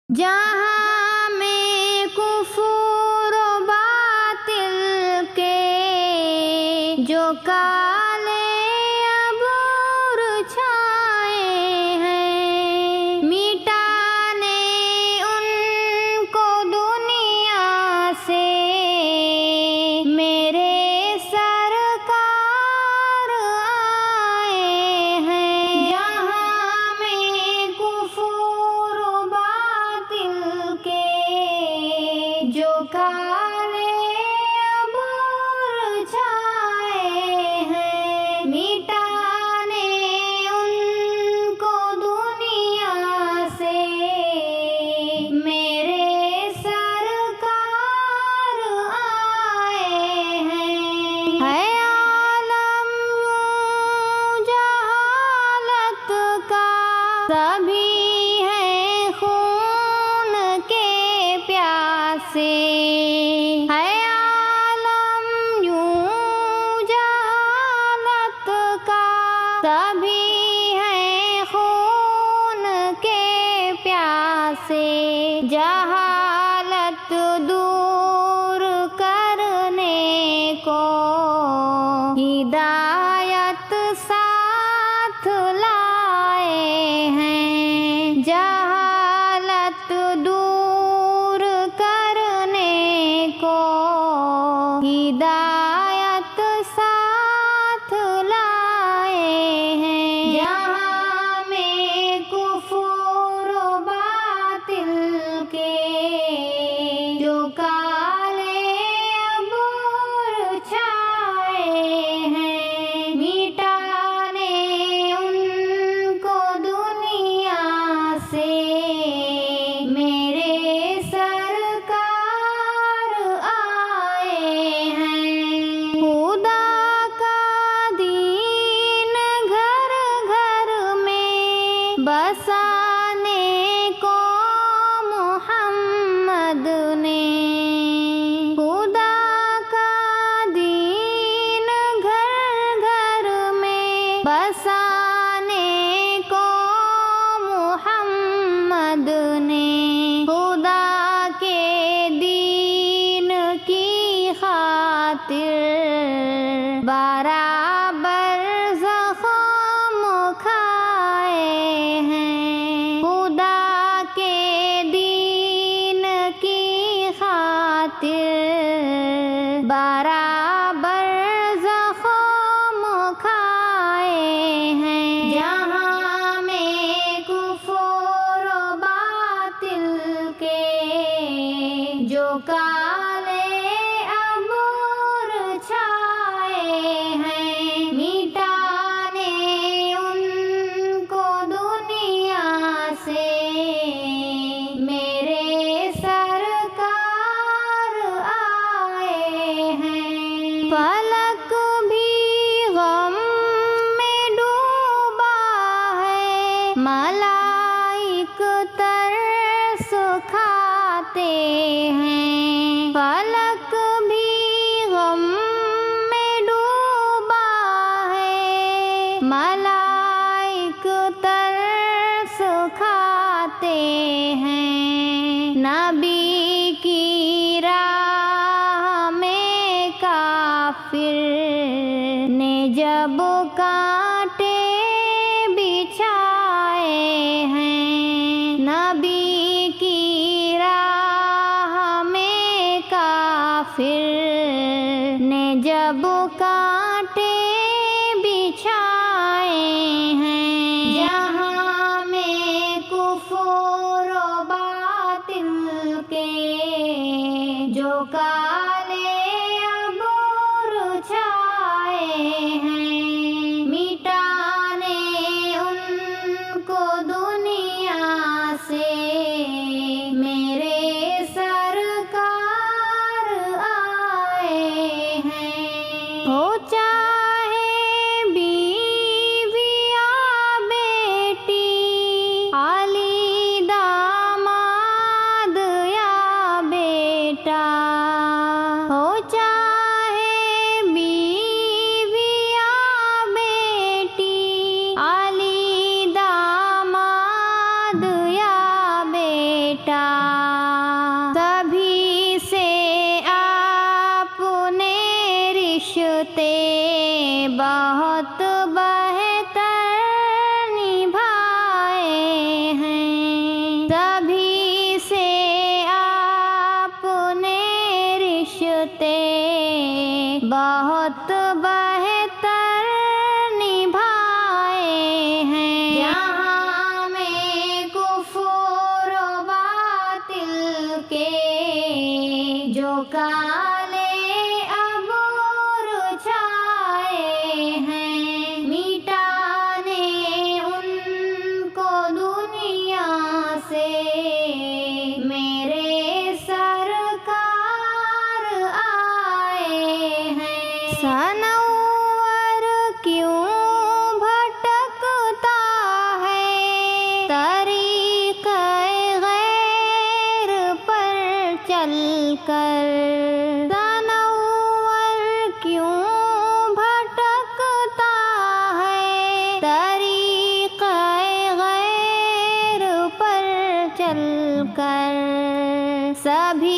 جہاں میں کفر و باطل کے جو کالے عبور چھائے ہیں، مٹانے ان کو دنیا سے میرے سرکار آئے ہیں۔ جہاں میں کفر و باطل کے جو کالے عبور چھائے ہیں، مٹانے ان کو دنیا سے میرے سرکار آئے ہیں۔ ہے عالم یوں جہالت کا، سبھی ہیں خون کے پیاسے۔ ہے عالم یوں جہالت کا، سبھی ہیں خون کے پیاسے۔ جہالت دور کرنے کو ہدایت ساتھ لائے ہیں۔ جہالت دور کرنے کو ہدایت ساتھ لائے ہیں۔ جہاں میں کفر و باطل کے جو کالے عبور چھائے ہیں، مٹانے ان کو دنیا سے میرے سرکار آئے ہیں۔ خدا کا دین گھر گھر میں بسانے کو محمد نے، خدا کا دین گھر گھر میں بسانے کو محمد نے، خدا کے دین کی خاطر برابر زخم کھائے ہیں۔ خدا کے دین کی خاطر برابر زخم کھائے ہیں۔ جہاں میں کفر و باطل کے جو کالے عبور چھائے ہیں، مٹانے ان کو دنیا سے میرے سرکار آئے ہیں۔ فلک بھی غم میں ڈوبا ہے، ملائک ترس کھاتے ہیں۔ فلک بھی غم میں ڈوبا ہے، ملائک ترس کھاتے ہیں۔ نبی کی راہ میں کافر نے جب کانٹے بچھائے ہیں، نبی کی راہ میں کافر نے جب کانٹے بچھائے ہیں۔ جہاں میں کفر و باطل کے جو کالے عبور چھائے ہیں، مٹا سبھی